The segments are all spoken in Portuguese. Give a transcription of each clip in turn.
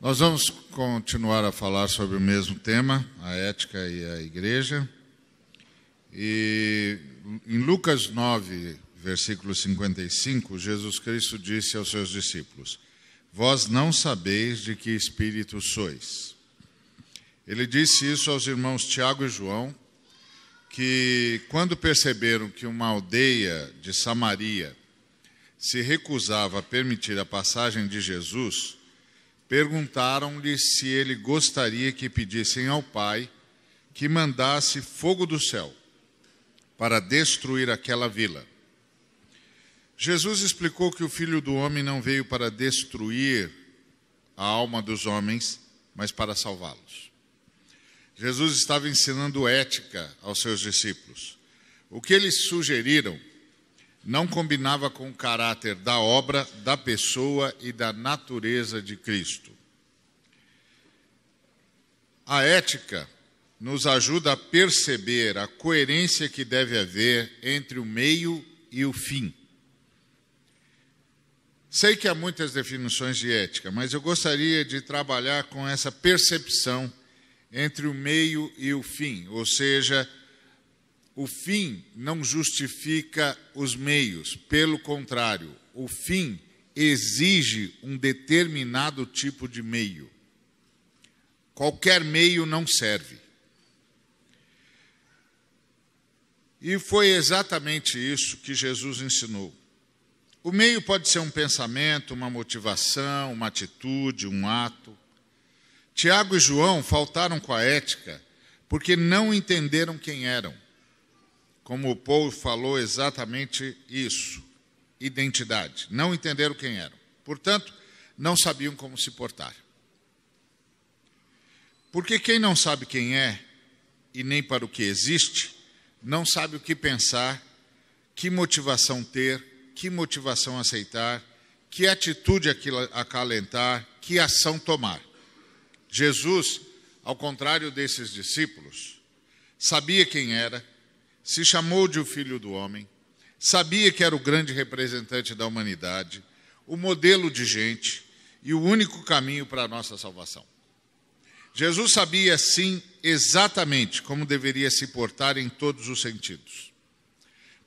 Nós vamos continuar a falar sobre o mesmo tema, a ética e a igreja. E em Lucas 9, versículo 55, Jesus Cristo disse aos seus discípulos: vós não sabeis de que espírito sois. Ele disse isso aos irmãos Tiago e João, que quando perceberam que uma aldeia de Samaria se recusava a permitir a passagem de Jesus, perguntaram-lhe se ele gostaria que pedissem ao Pai que mandasse fogo do céu para destruir aquela vila. Jesus explicou que o Filho do Homem não veio para destruir a alma dos homens, mas para salvá-los. Jesus estava ensinando ética aos seus discípulos. O que eles sugeriram não combinava com o caráter da obra, da pessoa e da natureza de Cristo. A ética nos ajuda a perceber a coerência que deve haver entre o meio e o fim. Sei que há muitas definições de ética, mas eu gostaria de trabalhar com essa percepção entre o meio e o fim, ou seja, o fim não justifica os meios, pelo contrário, o fim exige um determinado tipo de meio. Qualquer meio não serve. E foi exatamente isso que Jesus ensinou. O meio pode ser um pensamento, uma motivação, uma atitude, um ato. Tiago e João faltaram com a ética porque não entenderam quem eram. Como o Paulo falou exatamente isso, identidade. Não entenderam quem eram. Portanto, não sabiam como se portar. Porque quem não sabe quem é e nem para o que existe, não sabe o que pensar, que motivação ter, que motivação aceitar, que atitude acalentar, que ação tomar. Jesus, ao contrário desses discípulos, sabia quem era, se chamou de o Filho do Homem, sabia que era o grande representante da humanidade, o modelo de gente e o único caminho para a nossa salvação. Jesus sabia, sim, exatamente como deveria se portar em todos os sentidos.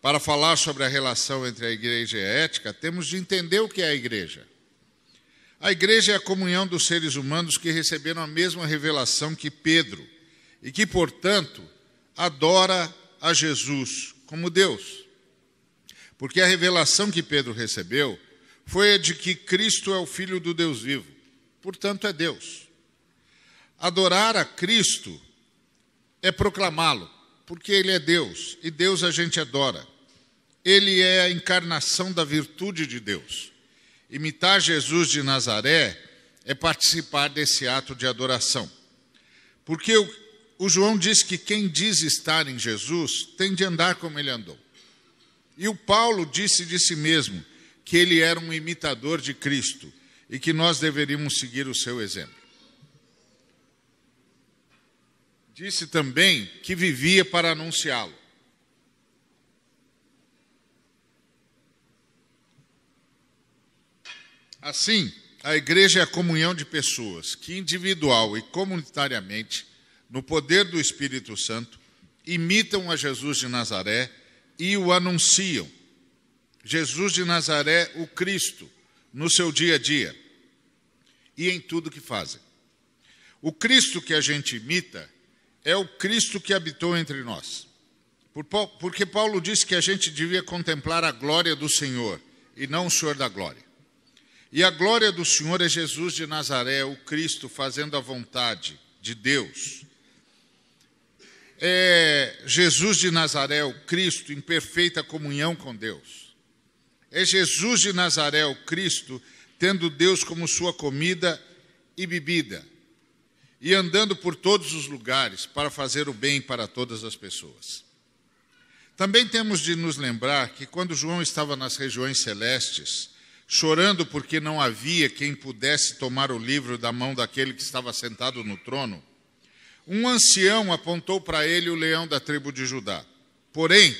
Para falar sobre a relação entre a igreja e a ética, temos de entender o que é a igreja. A igreja é a comunhão dos seres humanos que receberam a mesma revelação que Pedro e que, portanto, adora a Jesus como Deus. Porque a revelação que Pedro recebeu foi a de que Cristo é o Filho do Deus vivo, portanto é Deus. Adorar a Cristo é proclamá-lo, porque Ele é Deus, e Deus a gente adora. Ele é a encarnação da virtude de Deus. Imitar Jesus de Nazaré é participar desse ato de adoração. Porque o João diz que quem diz estar em Jesus tem de andar como ele andou. E o Paulo disse de si mesmo que ele era um imitador de Cristo e que nós deveríamos seguir o seu exemplo. Disse também que vivia para anunciá-lo. Assim, a igreja é a comunhão de pessoas que, individual e comunitariamente, no poder do Espírito Santo, imitam a Jesus de Nazaré e o anunciam. Jesus de Nazaré, o Cristo, no seu dia a dia e em tudo que fazem. O Cristo que a gente imita é o Cristo que habitou entre nós. Porque Paulo disse que a gente devia contemplar a glória do Senhor e não o Senhor da glória. E a glória do Senhor é Jesus de Nazaré, o Cristo, fazendo a vontade de Deus. É Jesus de Nazaré, o Cristo, em perfeita comunhão com Deus. É Jesus de Nazaré, o Cristo, tendo Deus como sua comida e bebida, e andando por todos os lugares para fazer o bem para todas as pessoas. Também temos de nos lembrar que quando João estava nas regiões celestes, chorando porque não havia quem pudesse tomar o livro da mão daquele que estava sentado no trono, um ancião apontou para ele o leão da tribo de Judá. Porém,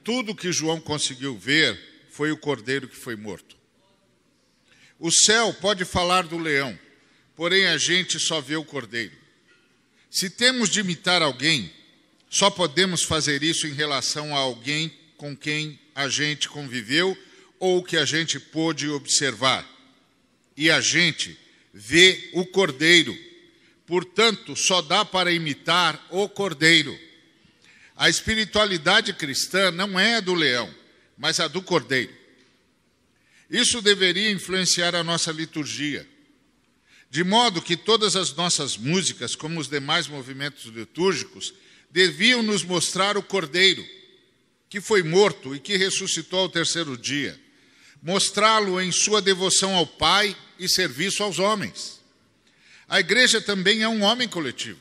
tudo que João conseguiu ver foi o cordeiro que foi morto. O céu pode falar do leão, porém a gente só vê o cordeiro. Se temos de imitar alguém, só podemos fazer isso em relação a alguém com quem a gente conviveu ou que a gente pôde observar. E a gente vê o cordeiro. Portanto, só dá para imitar o cordeiro. A espiritualidade cristã não é a do leão, mas a do cordeiro. Isso deveria influenciar a nossa liturgia, de modo que todas as nossas músicas, como os demais movimentos litúrgicos, deviam nos mostrar o cordeiro, que foi morto e que ressuscitou ao terceiro dia, mostrá-lo em sua devoção ao Pai e serviço aos homens. A igreja também é um homem coletivo.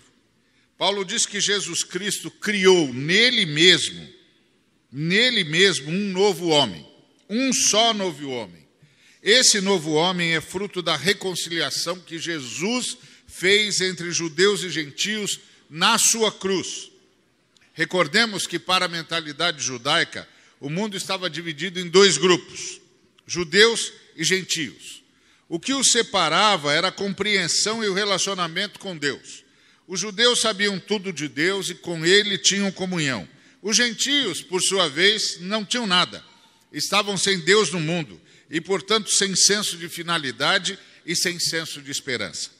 Paulo diz que Jesus Cristo criou nele mesmo um novo homem, um só novo homem. Esse novo homem é fruto da reconciliação que Jesus fez entre judeus e gentios na sua cruz. Recordemos que para a mentalidade judaica, o mundo estava dividido em dois grupos, judeus e gentios. O que os separava era a compreensão e o relacionamento com Deus. Os judeus sabiam tudo de Deus e com ele tinham comunhão. Os gentios, por sua vez, não tinham nada. Estavam sem Deus no mundo e, portanto, sem senso de finalidade e sem senso de esperança.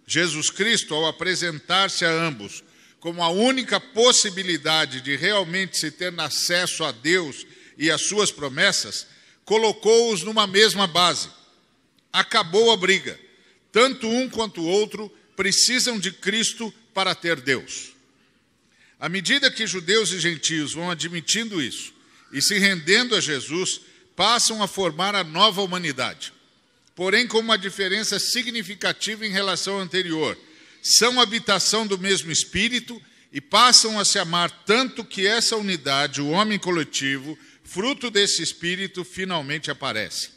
Jesus Cristo, ao apresentar-se a ambos como a única possibilidade de realmente se ter acesso a Deus e às suas promessas, colocou-os numa mesma base. Acabou a briga. Tanto um quanto o outro precisam de Cristo para ter Deus. À medida que judeus e gentios vão admitindo isso e se rendendo a Jesus, passam a formar a nova humanidade. Porém, com uma diferença significativa em relação ao anterior. São habitação do mesmo Espírito e passam a se amar tanto que essa unidade, o homem coletivo, fruto desse Espírito, finalmente aparece.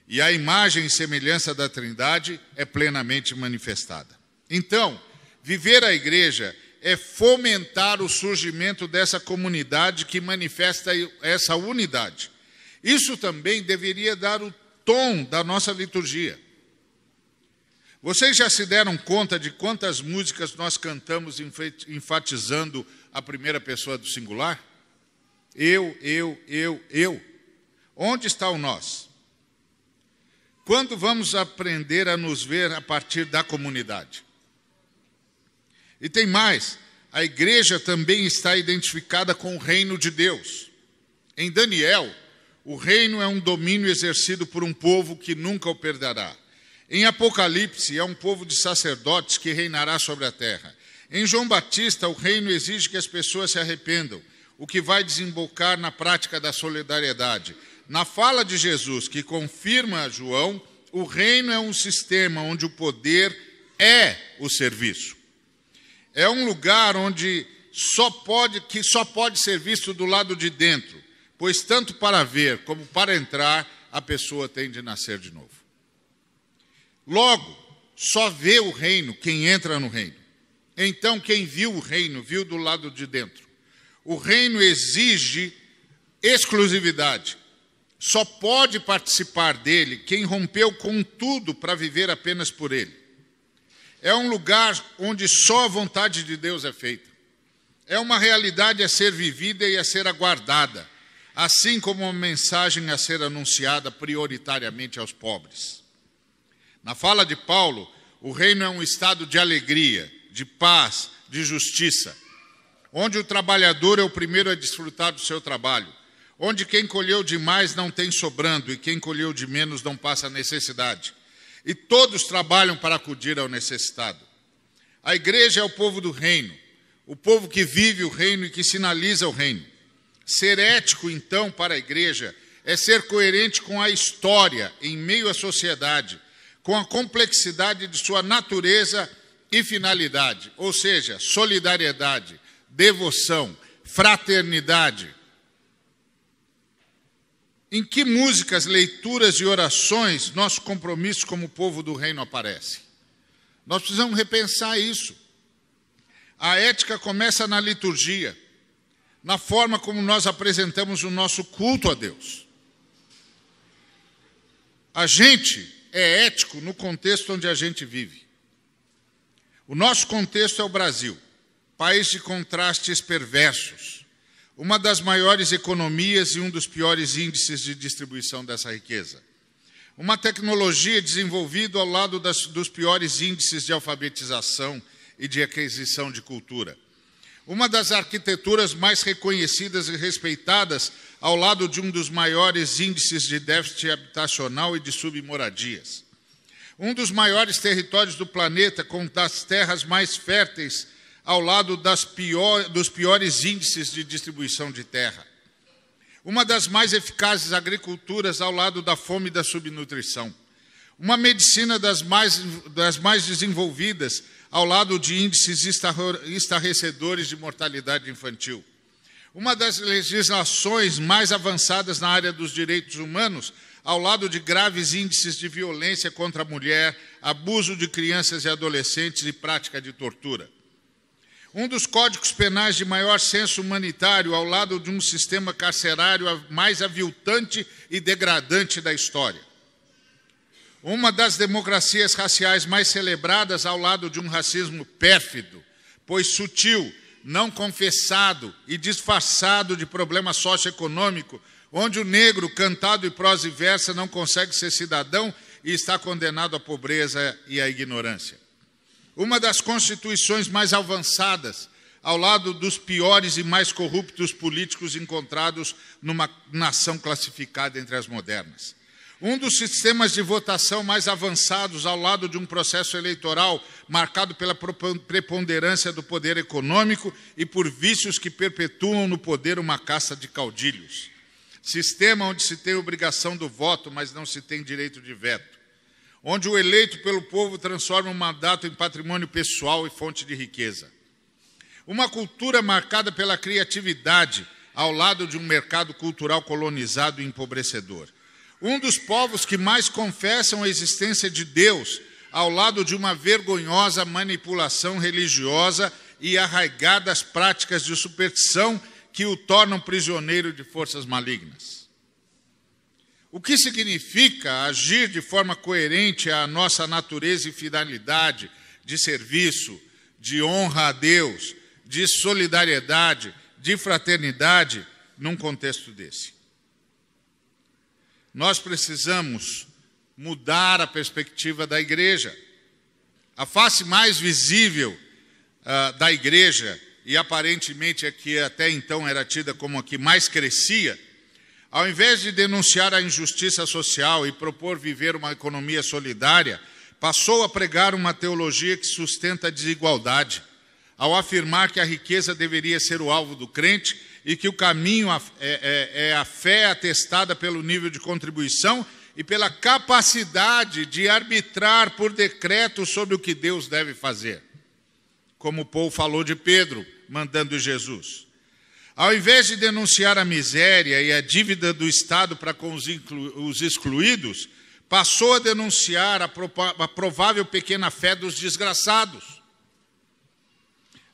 E a imagem e semelhança da Trindade é plenamente manifestada. Então, viver a igreja é fomentar o surgimento dessa comunidade que manifesta essa unidade. Isso também deveria dar o tom da nossa liturgia. Vocês já se deram conta de quantas músicas nós cantamos enfatizando a primeira pessoa do singular? Eu. Onde está o nós? Quando vamos aprender a nos ver a partir da comunidade? E tem mais, a igreja também está identificada com o reino de Deus. Em Daniel, o reino é um domínio exercido por um povo que nunca o perderá. Em Apocalipse, é um povo de sacerdotes que reinará sobre a terra. Em João Batista, o reino exige que as pessoas se arrependam, o que vai desembocar na prática da solidariedade. Na fala de Jesus, que confirma a João, o reino é um sistema onde o poder é o serviço. É um lugar onde só pode ser visto do lado de dentro, pois tanto para ver como para entrar, a pessoa tem de nascer de novo. Logo, só vê o reino quem entra no reino. Então, quem viu o reino, viu do lado de dentro. O reino exige exclusividade. Só pode participar dele quem rompeu com tudo para viver apenas por ele. É um lugar onde só a vontade de Deus é feita. É uma realidade a ser vivida e a ser aguardada, assim como uma mensagem a ser anunciada prioritariamente aos pobres. Na fala de Paulo, o reino é um estado de alegria, de paz, de justiça, onde o trabalhador é o primeiro a desfrutar do seu trabalho, onde quem colheu demais não tem sobrando e quem colheu de menos não passa necessidade. E todos trabalham para acudir ao necessitado. A igreja é o povo do reino, o povo que vive o reino e que sinaliza o reino. Ser ético, então, para a igreja é ser coerente com a história em meio à sociedade, com a complexidade de sua natureza e finalidade, ou seja, solidariedade, devoção, fraternidade. Em que músicas, leituras e orações nosso compromisso como povo do reino aparece? Nós precisamos repensar isso. A ética começa na liturgia, na forma como nós apresentamos o nosso culto a Deus. A gente é ético no contexto onde a gente vive. O nosso contexto é o Brasil, país de contrastes perversos, uma das maiores economias e um dos piores índices de distribuição dessa riqueza. Uma tecnologia desenvolvida ao lado dos piores índices de alfabetização e de aquisição de cultura. Uma das arquiteturas mais reconhecidas e respeitadas ao lado de um dos maiores índices de déficit habitacional e de submoradias. Um dos maiores territórios do planeta, com das terras mais férteis, ao lado dos piores índices de distribuição de terra. Uma das mais eficazes agriculturas ao lado da fome e da subnutrição. Uma medicina das mais desenvolvidas ao lado de índices estarrecedores de mortalidade infantil. Uma das legislações mais avançadas na área dos direitos humanos, ao lado de graves índices de violência contra a mulher, abuso de crianças e adolescentes e prática de tortura. Um dos códigos penais de maior senso humanitário, ao lado de um sistema carcerário mais aviltante e degradante da história. Uma das democracias raciais mais celebradas, ao lado de um racismo pérfido, pois sutil, não confessado e disfarçado de problema socioeconômico, onde o negro, cantado em prosa e versa, não consegue ser cidadão e está condenado à pobreza e à ignorância. Uma das constituições mais avançadas, ao lado dos piores e mais corruptos políticos encontrados numa nação classificada entre as modernas. Um dos sistemas de votação mais avançados, ao lado de um processo eleitoral marcado pela preponderância do poder econômico e por vícios que perpetuam no poder uma caça de caudilhos. Sistema onde se tem obrigação do voto, mas não se tem direito de veto. Onde o eleito pelo povo transforma um mandato em patrimônio pessoal e fonte de riqueza. Uma cultura marcada pela criatividade, ao lado de um mercado cultural colonizado e empobrecedor. Um dos povos que mais confessam a existência de Deus, ao lado de uma vergonhosa manipulação religiosa e arraigadas práticas de superstição que o tornam prisioneiro de forças malignas. O que significa agir de forma coerente à nossa natureza e finalidade de serviço, de honra a Deus, de solidariedade, de fraternidade, num contexto desse? Nós precisamos mudar a perspectiva da igreja. A face mais visível da igreja, e aparentemente a que até então era tida como a que mais crescia, ao invés de denunciar a injustiça social e propor viver uma economia solidária, passou a pregar uma teologia que sustenta a desigualdade, ao afirmar que a riqueza deveria ser o alvo do crente e que o caminho é a fé atestada pelo nível de contribuição e pela capacidade de arbitrar por decreto sobre o que Deus deve fazer. Como Paulo falou de Pedro, mandando Jesus. Ao invés de denunciar a miséria e a dívida do Estado para com os excluídos, passou a denunciar a provável pequena fé dos desgraçados.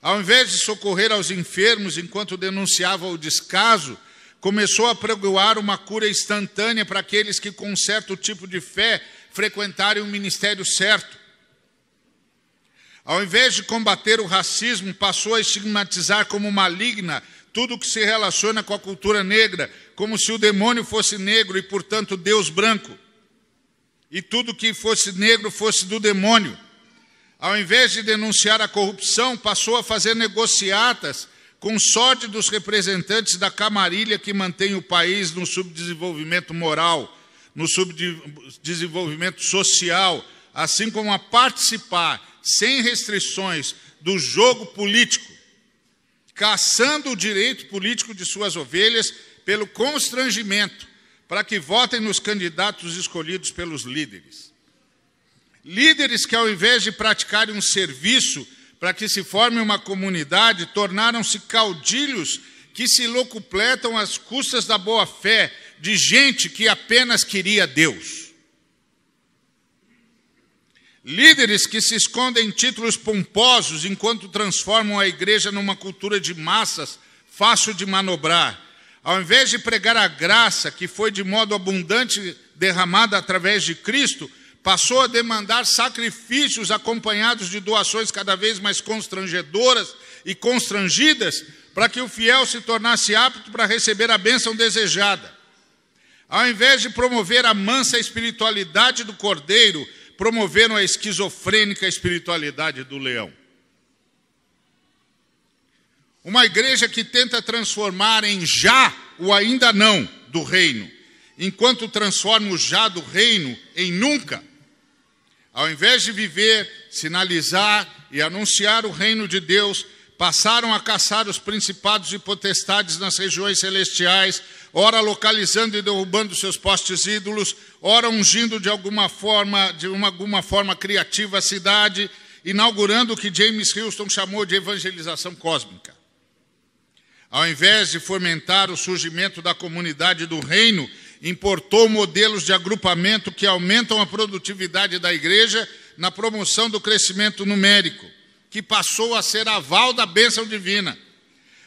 Ao invés de socorrer aos enfermos enquanto denunciava o descaso, começou a pregoar uma cura instantânea para aqueles que, com um certo tipo de fé, frequentarem o ministério certo. Ao invés de combater o racismo, passou a estigmatizar como maligna tudo que se relaciona com a cultura negra, como se o demônio fosse negro e, portanto, Deus branco. E tudo que fosse negro fosse do demônio. Ao invés de denunciar a corrupção, passou a fazer negociatas com sórdidos representantes da camarilha que mantém o país no subdesenvolvimento moral, no subdesenvolvimento social, assim como a participar, sem restrições, do jogo político, caçando o direito político de suas ovelhas pelo constrangimento, para que votem nos candidatos escolhidos pelos líderes. Líderes que, ao invés de praticarem um serviço para que se forme uma comunidade, tornaram-se caudilhos que se locupletam às custas da boa-fé de gente que apenas queria Deus. Líderes que se escondem em títulos pomposos enquanto transformam a igreja numa cultura de massas fácil de manobrar. Ao invés de pregar a graça que foi de modo abundante derramada através de Cristo, passou a demandar sacrifícios acompanhados de doações cada vez mais constrangedoras e constrangidas, para que o fiel se tornasse apto para receber a bênção desejada. Ao invés de promover a mansa espiritualidade do cordeiro, promoveram a esquizofrênica espiritualidade do leão. Uma igreja que tenta transformar em já o ainda não do reino, enquanto transforma o já do reino em nunca. Ao invés de viver, sinalizar e anunciar o reino de Deus, passaram a caçar os principados e potestades nas regiões celestiais, ora localizando e derrubando seus postes ídolos, ora ungindo de alguma forma criativa a cidade, inaugurando o que James Houston chamou de evangelização cósmica. Ao invés de fomentar o surgimento da comunidade do reino, importou modelos de agrupamento que aumentam a produtividade da igreja na promoção do crescimento numérico, que passou a ser aval da bênção divina.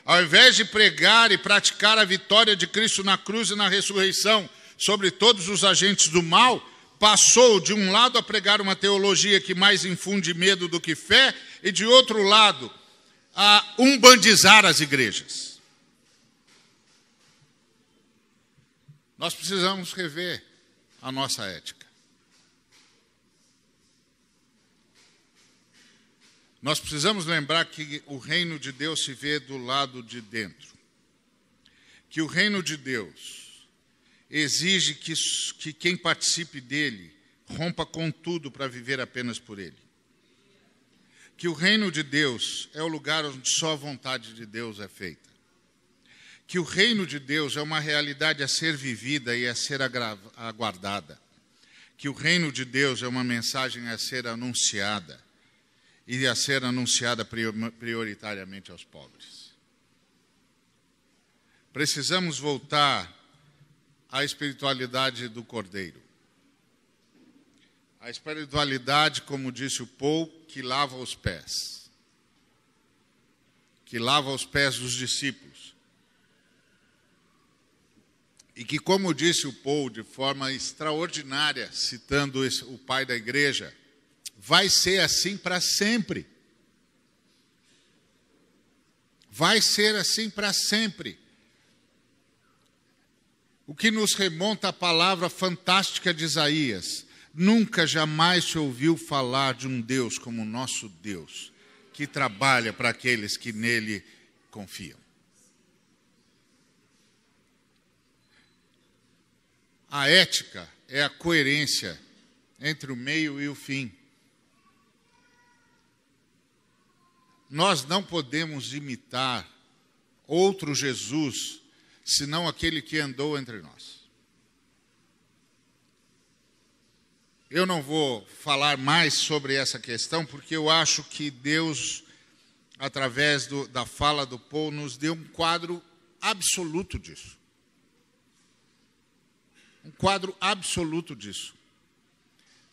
Ao invés de pregar e praticar a vitória de Cristo na cruz e na ressurreição sobre todos os agentes do mal, passou, de um lado, a pregar uma teologia que mais infunde medo do que fé, e, de outro lado, a umbandizar as igrejas. Nós precisamos rever a nossa ética. Nós precisamos lembrar que o reino de Deus se vê do lado de dentro. Que o reino de Deus exige que quem participe dele rompa com tudo para viver apenas por ele. Que o reino de Deus é o lugar onde só a vontade de Deus é feita. Que o reino de Deus é uma realidade a ser vivida e a ser aguardada. Que o reino de Deus é uma mensagem a ser anunciada e a ser anunciada prioritariamente aos pobres. Precisamos voltar à espiritualidade do Cordeiro. A espiritualidade, como disse o Paul, que lava os pés. Que lava os pés dos discípulos. E que, como disse o Paul, de forma extraordinária, citando o pai da igreja, vai ser assim para sempre. Vai ser assim para sempre. O que nos remonta à palavra fantástica de Isaías. Nunca, jamais se ouviu falar de um Deus como o nosso Deus, que trabalha para aqueles que nele confiam. A ética é a coerência entre o meio e o fim. Nós não podemos imitar outro Jesus, senão aquele que andou entre nós. Eu não vou falar mais sobre essa questão, porque eu acho que Deus, através da fala do Paul, nos deu um quadro absoluto disso. Um quadro absoluto disso.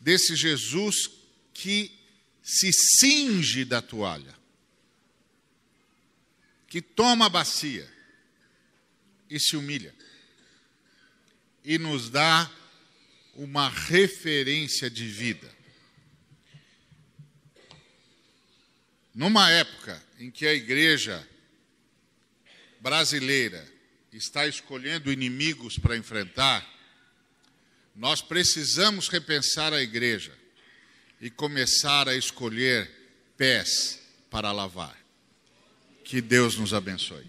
Desse Jesus que se cinge da toalha, que toma a bacia e se humilha, e nos dá uma referência de vida. Numa época em que a igreja brasileira está escolhendo inimigos para enfrentar, nós precisamos repensar a igreja e começar a escolher pés para lavar. Que Deus nos abençoe.